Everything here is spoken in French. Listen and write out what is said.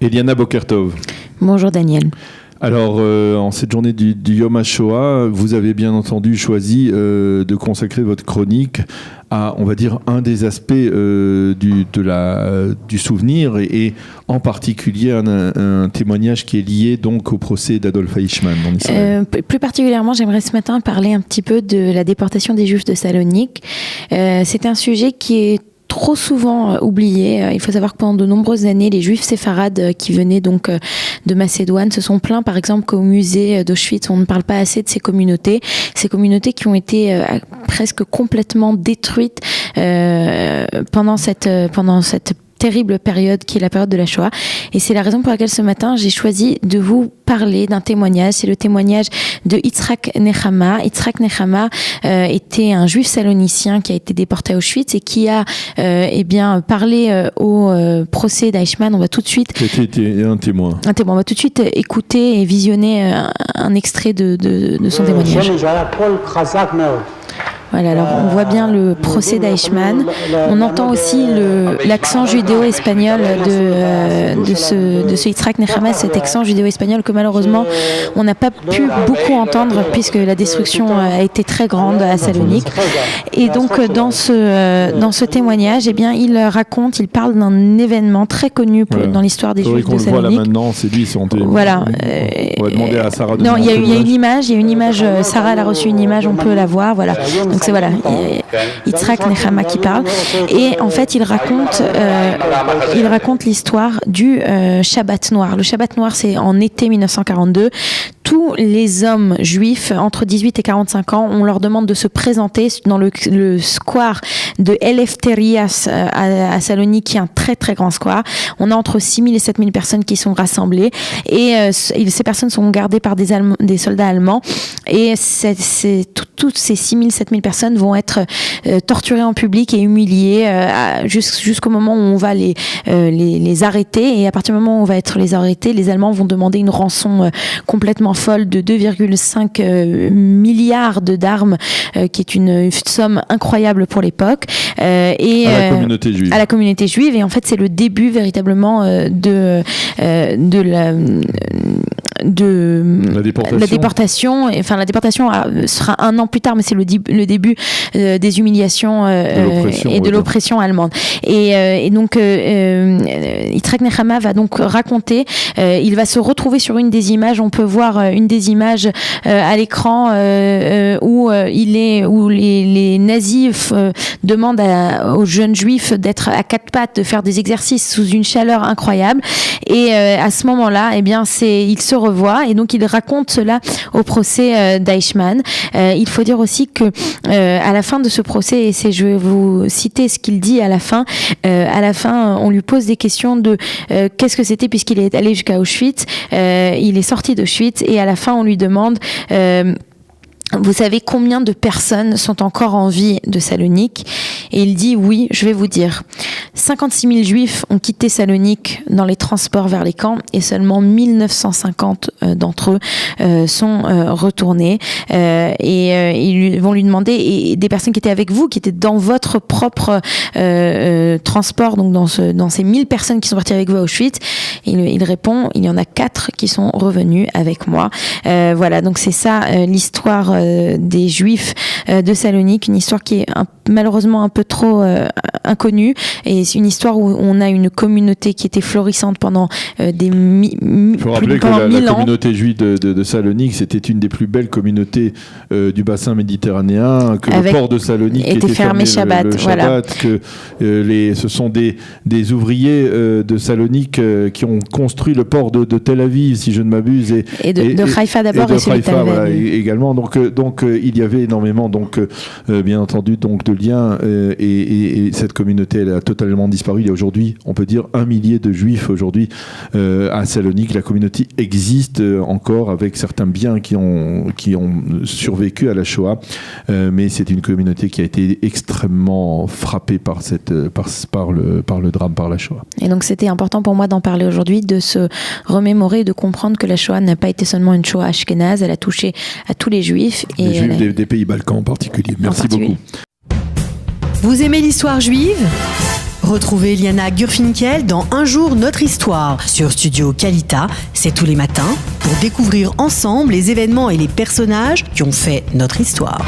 Eliana Bokertov. Bonjour Daniel. Alors, en cette journée du Yom HaShoah, vous avez bien entendu choisi de consacrer votre chronique à, on va dire, un des aspects du souvenir et en particulier un témoignage qui est lié donc au procès d'Adolf Eichmann en Israël. Plus particulièrement, j'aimerais ce matin parler un petit peu de la déportation des Juifs de Salonique. C'est un sujet qui est trop souvent oublié. Il faut savoir que pendant de nombreuses années, les Juifs séfarades qui venaient donc de Macédoine se sont plaints, par exemple, qu'au musée d'Auschwitz, on ne parle pas assez de ces communautés qui ont été presque complètement détruites pendant cette terrible période qui est la période de la Shoah. Et c'est la raison pour laquelle ce matin, j'ai choisi de vous parler d'un témoignage. C'est le témoignage de Yitzhak Nechama. Yitzhak Nechama était un juif salonicien qui a été déporté à Auschwitz et qui a parlé au procès d'Eichmann. On va tout de suite... C'était un témoin. On va tout de suite écouter et visionner un extrait de son témoignage. Voilà, alors on voit bien le procès d'Eichmann. On entend aussi l'accent judéo-espagnol de ce Yitzhak Nechama, cet accent judéo-espagnol que malheureusement on n'a pas pu beaucoup entendre puisque la destruction a été très grande à Salonique. Et donc dans ce témoignage, il parle d'un événement très connu dans l'histoire des Juifs de Salonique. On le voit là maintenant, c'est lui son témoin. Voilà. On va demander à Sarah de non, il y a une image, Sarah elle a reçu une image, on peut la voir, voilà. Donc c'est Yitzhak Nechama qui parle et en fait il raconte l'histoire du Shabbat noir. Le Shabbat noir, c'est en été 1942. Tous les hommes juifs entre 18 et 45 ans, on leur demande de se présenter dans le square de Eleftherias à Salonique, qui est un très très grand square. On a entre 6 000 et 7 000 personnes qui sont rassemblées et ces personnes sont gardées par des soldats allemands et toutes ces 6 000, 7 000 personnes vont être torturées en public et humiliées jusqu'au moment où on va les arrêter, et à partir du moment où on va les arrêter, les Allemands vont demander une rançon complètement folle de 2,5 milliards d'armes, qui est une somme incroyable pour l'époque. À la communauté juive. Et en fait, c'est le début véritablement de la déportation. Enfin, la déportation sera un an plus tard, mais c'est le début des humiliations et de l'oppression allemande. Et donc, Yitzhak Nechama va donc raconter. Il va se retrouver sur une des images. On peut voir une des images à l'écran où les nazis demandent aux jeunes juifs d'être à quatre pattes, de faire des exercices sous une chaleur incroyable. Et à ce moment-là, il se revoit et donc il raconte cela au procès d'Eichmann. Il faut dire aussi que à la fin de ce procès, je vais vous citer ce qu'il dit à la fin. On lui pose des questions de qu'est-ce que c'était, puisqu'il est allé jusqu'à Auschwitz. Il est sorti d'Auschwitz et à la fin on lui demande vous savez combien de personnes sont encore en vie de Salonique? Et il dit oui, je vais vous dire. 56 000 juifs ont quitté Salonique dans les transports vers les camps et seulement 1950 d'entre eux sont retournés. Ils vont lui demander, et des personnes qui étaient avec vous, qui étaient dans votre propre transport, donc dans ces 1000 personnes qui sont parties avec vous à Auschwitz, il répond, il y en a 4 qui sont revenus avec moi. Voilà, donc c'est ça l'histoire des Juifs de Salonique, une histoire qui est malheureusement un peu trop inconnue, et c'est une histoire où on a une communauté qui était florissante pendant il faut rappeler que la 1000 ans. Communauté juive de Salonique, c'était une des plus belles communautés du bassin méditerranéen, que le port de Salonique était fermé le Shabbat, voilà. Que ce sont des ouvriers de Salonique qui ont construit le port de Tel Aviv, si je ne m'abuse, et de Haïfa d'abord, et celui de Tel Aviv, voilà, également. Donc il y avait énormément bien entendu de liens, et cette communauté, elle a totalement disparu. Il y a aujourd'hui, on peut dire, 1 millier de juifs aujourd'hui à Salonique. La communauté existe encore, avec certains biens qui ont survécu à la Shoah, mais c'est une communauté qui a été extrêmement frappée par le drame, par la Shoah. Et donc c'était important pour moi d'en parler aujourd'hui, de se remémorer, de comprendre que la Shoah n'a pas été seulement une Shoah ashkénaze, elle a touché à tous les juifs. Les juifs des pays Balkans en particulier. Merci beaucoup. Vous aimez l'histoire juive ? Retrouvez Liana Gurfinkel dans Un jour notre histoire sur Studio Kalita. C'est tous les matins pour découvrir ensemble les événements et les personnages qui ont fait notre histoire.